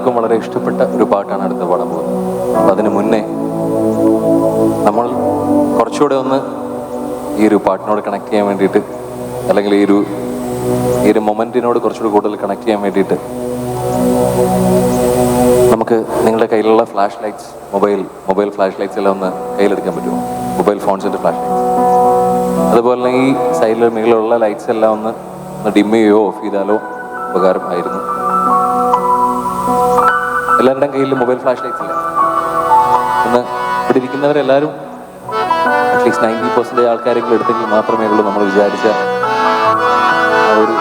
എല്ലാവർക്കും വളരെ ഇഷ്ടപ്പെട്ട ഒരു പാട്ടാണ് അടുത്ത പാടാൻ പോകുന്നത്. അപ്പം അതിന് മുന്നേ നമ്മൾ കുറച്ചുകൂടെ ഒന്ന് ഈ ഒരു പാട്ടിനോട് കണക്ട് ചെയ്യാൻ വേണ്ടിയിട്ട്, അല്ലെങ്കിൽ ഈ ഒരു മൊമെൻറ്റിനോട് കുറച്ചുകൂടി കൂടുതൽ കണക്ട് ചെയ്യാൻ വേണ്ടിയിട്ട് നമുക്ക് നിങ്ങളുടെ കയ്യിലുള്ള flash lights, mobile flash lights എല്ലാം ഒന്ന് കയ്യിലെടുക്കാൻ പറ്റുമോ? മൊബൈൽ ഫോൺസിൻ്റെ ഫ്ലാഷ് ലൈറ്റ്സ്, അതുപോലെ തന്നെ ഈ സൈഡിൽ മുകളിലുള്ള ലൈറ്റ്സ് എല്ലാം ഒന്ന് ഡിം ചെയ്യുകയോ ഓഫ് ചെയ്താലോ ഉപകാരമായിരുന്നു. എല്ലാവരുടെയും കയ്യിൽ മൊബൈൽ ഫ്ലാഷ് ലൈറ്റ്സ് ഇല്ല. ഒന്ന് ഇവിടെ ഇരിക്കുന്നവരെല്ലാവരും അറ്റ്ലീസ്റ്റ് 90% ആൾക്കാരെങ്കിലും എടുത്തെങ്കിൽ മാത്രമേ ഉള്ളൂ നമ്മൾ വിചാരിച്ച ആ ഒരു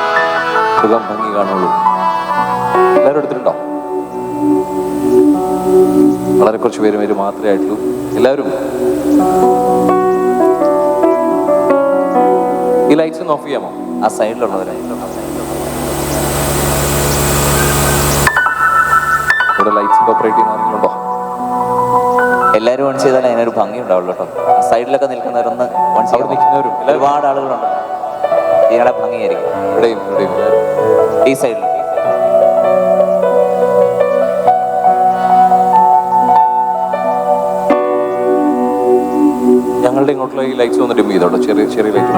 സുഖം ഭംഗി കാണുള്ളൂ. എല്ലാവരും എടുത്തിട്ടുണ്ടോ? വളരെ കുറച്ച് പേര് മാത്രമേ ആയിട്ടുള്ളൂ. എല്ലാവരും ഈ ലൈറ്റ്സ് ഒന്ന് ഓഫ് ചെയ്യാമോ? ആ സൈഡിലുള്ളവരായിട്ടുള്ള ഇവിടെ ലൈറ്റ്സ് ഓപ്പറേറ്റ് ചെയ്യുന്ന ആരെങ്കിലും ഉണ്ടോ? എല്ലാവരും ഓൺ ചെയ്താൽ അതിനൊരു ഭംഗി ഉണ്ടാവുള്ളൂ കേട്ടോ. സൈഡിലൊക്കെ നിൽക്കുന്നവരൊന്ന് ഓൺ ചെയ്ത് നിൽക്കുന്നവരും ഒരുപാട് ആളുകളുണ്ട്. ഇതിയുടെ ഭംഗിയായിരിക്കും. ഇവിടെയും ഈ സൈഡിൽ ഞങ്ങളുടെ ഇങ്ങോട്ടുള്ള ഈ ലൈറ്റ്സ് ഒന്ന് ഡിം ചെയ്തോട്ടോ. ചെറിയ ലൈറ്റ്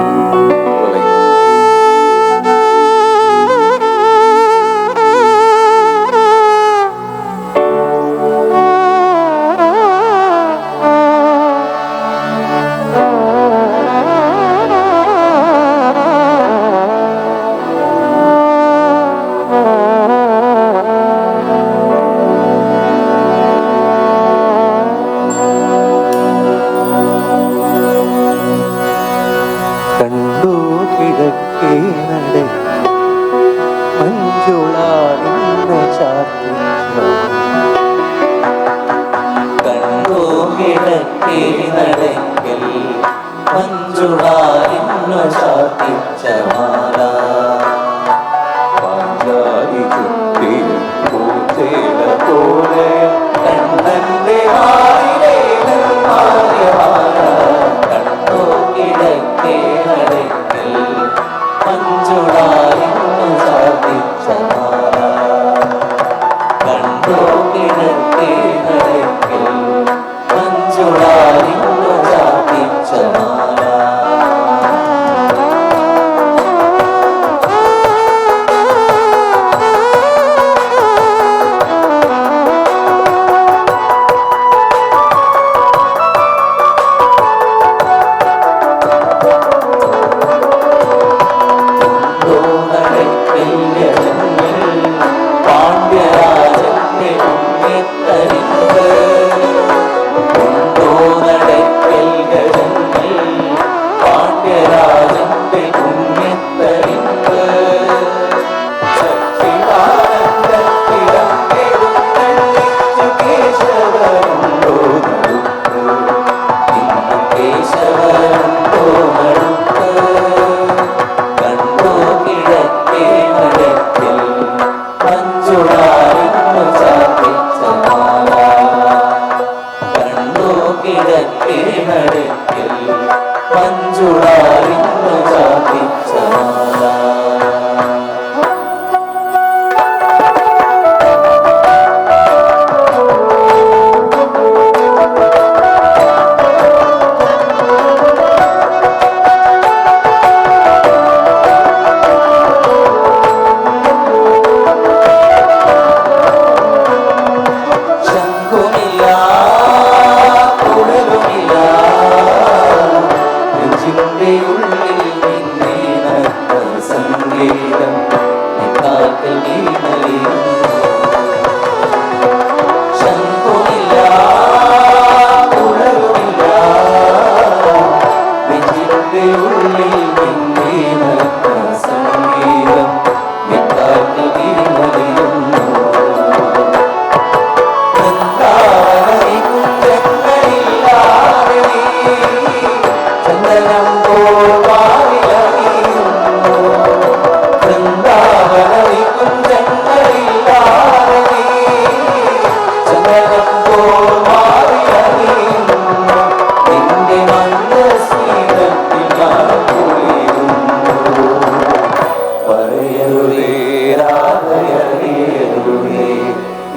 പാണ്ഡ്യരാജന്റെ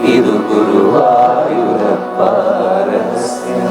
ഇതു ഗുരുവായൂരപ്പ രഹസ്യം.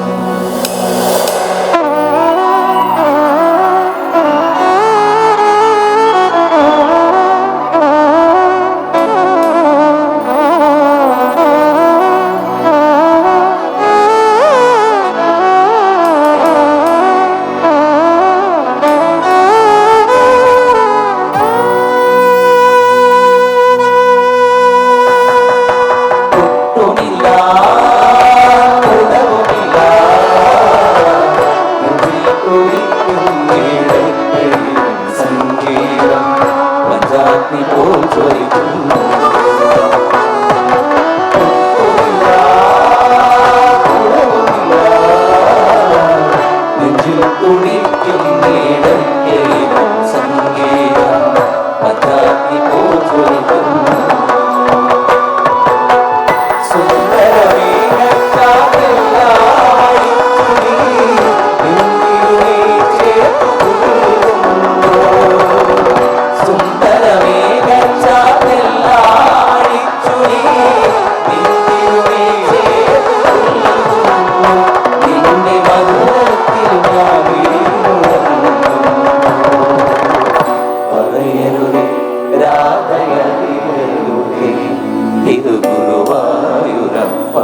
ഇതു ഗുരുവായൂരപ്പ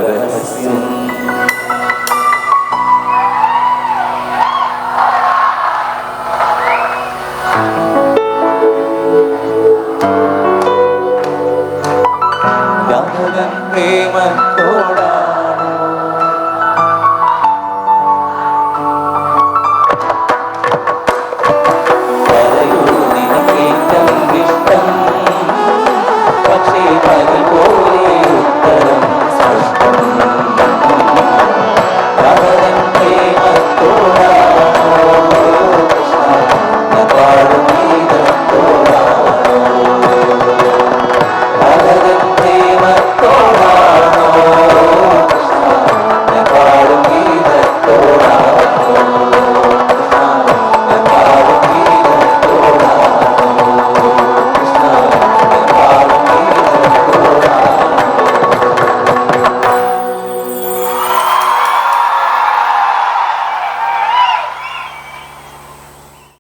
രഹസ്യം. രാമൻ പ്രേമത്തോടാ